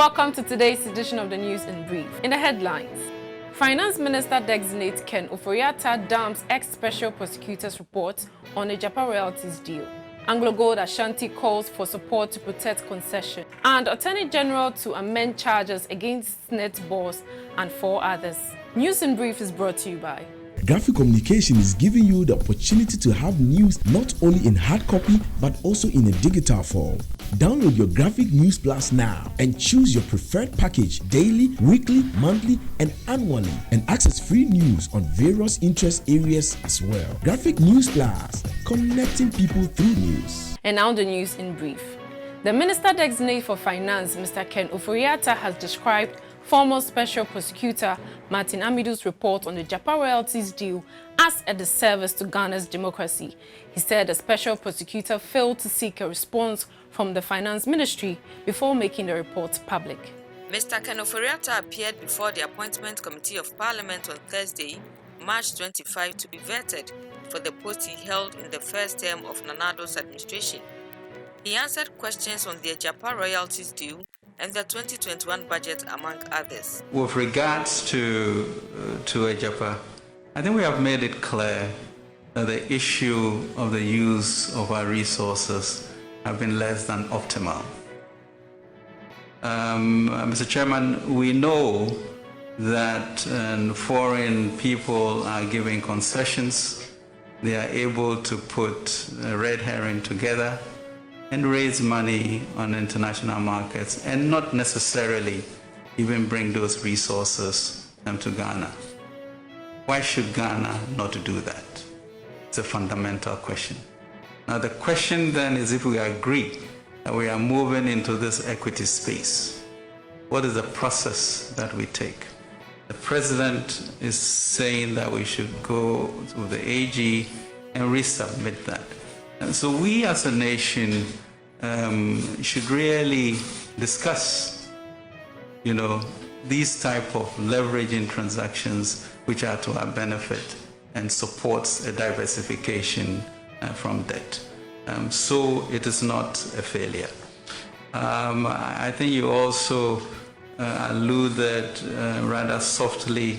Welcome to today's edition of the News in Brief. In the headlines, Finance Minister-designate Ken Ofori-Atta dumps ex-Special Prosecutor's report on Agyapa Royalties deal. AngloGold Ashanti calls for support to protect concession. And Attorney General to amend charges against SSNIT boss and 4 others. News in Brief is brought to you by Graphic Communication is giving you the opportunity to have news not only in hard copy but also in a digital form. Download your Graphic News Plus now and choose your preferred package daily, weekly, monthly, and annually, and access free news on various interest areas as well. Graphic News Plus, connecting people through news. And now the news in brief. The Minister-designate for Finance, Mr. Ken Ofori-Atta, has described former Special Prosecutor Martin Amidu's report on the Agyapa Royalties deal as a disservice to Ghana's democracy. He said the Special Prosecutor failed to seek a response from the Finance Ministry before making the report public. Mr. Ken Ofori-Atta appeared before the Appointment Committee of Parliament on Thursday, March 25, to be vetted for the post he held in the first term of Nana Addo's administration. He answered questions on the Agyapa Royalties deal and the 2021 budget, among others. With regards to Agyapa, I think we have made it clear that the issue of the use of our resources have been less than optimal. Mr. Chairman, we know that foreign people are giving concessions. They are able to put a red herring together and raise money on international markets and not necessarily even bring those resources to Ghana. Why should Ghana not do that? It's a fundamental question. Now the question then is, if we agree that we are moving into this equity space, what is the process that we take? The President is saying that we should go to the AG and resubmit that. And so we as a nation should really discuss, these type of leveraging transactions which are to our benefit and supports a diversification from debt. So it is not a failure. I think you also alluded rather softly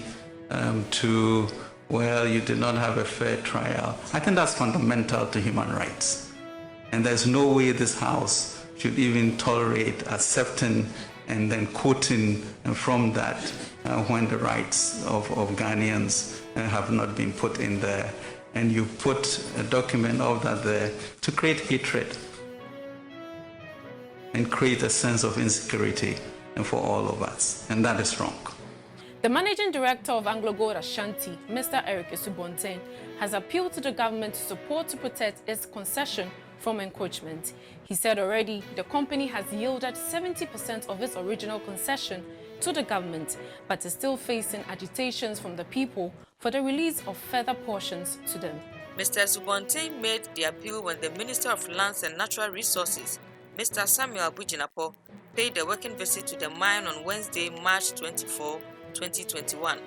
to, well, you did not have a fair trial. I think that's fundamental to human rights. And there's no way this House should even tolerate accepting and then quoting from that when the rights of Ghanaians have not been put in there. And you put a document of that there to create hatred and create a sense of insecurity for all of us. And that is wrong. The Managing Director of AngloGold Ashanti, Mr. Eric Esubonten, has appealed to the government to support to protect its concession from encroachment. He said already the company has yielded 70% of its original concession to the government, but is still facing agitations from the people for the release of further portions to them. Mr. Esubonten made the appeal when the Minister of Lands and Natural Resources, Mr. Samuel Bujinapo, paid a working visit to the mine on Wednesday, March 24, 2021.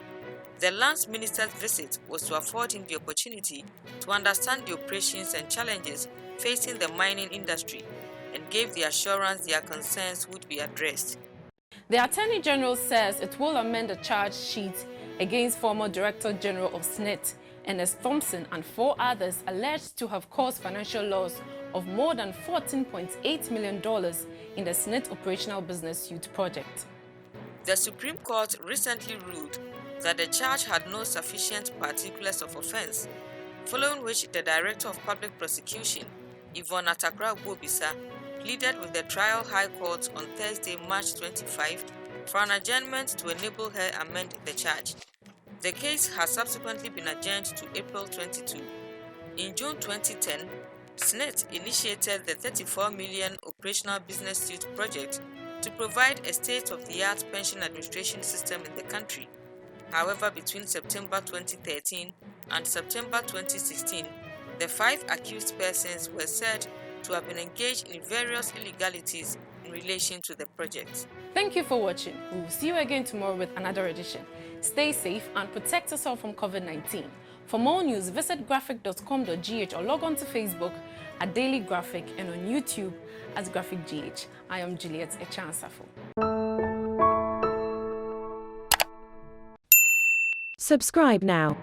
The Lands Minister's visit was to afford him the opportunity to understand the operations and challenges facing the mining industry and gave the assurance their concerns would be addressed. The Attorney General says it will amend the charge sheet against former Director General of SSNIT, Ernest Thompson, and 4 others alleged to have caused financial loss of more than $14.8 million in the SSNIT Operational Business Youth Project. The Supreme Court recently ruled that the charge had no sufficient particulars of offense, following which the Director of Public Prosecution, Yvonne Atakra-Bobisa, pleaded with the Trial High Court on Thursday, March 25, for an adjournment to enable her amend the charge. The case has subsequently been adjourned to April 22. In June 2010, SSNIT initiated the $34 million Operational Business Youth Project to provide a state-of-the-art pension administration system in the country. However, between September 2013 and September 2016, the 5 accused persons were said to have been engaged in various illegalities in relation to the project. Thank you for watching. We will see you again tomorrow with another edition. Stay safe and protect yourself from COVID-19. For more news, visit graphic.com.gh or log on to Facebook at Daily Graphic and on YouTube as Graphic GH. I am Juliet Echansafo. Subscribe now.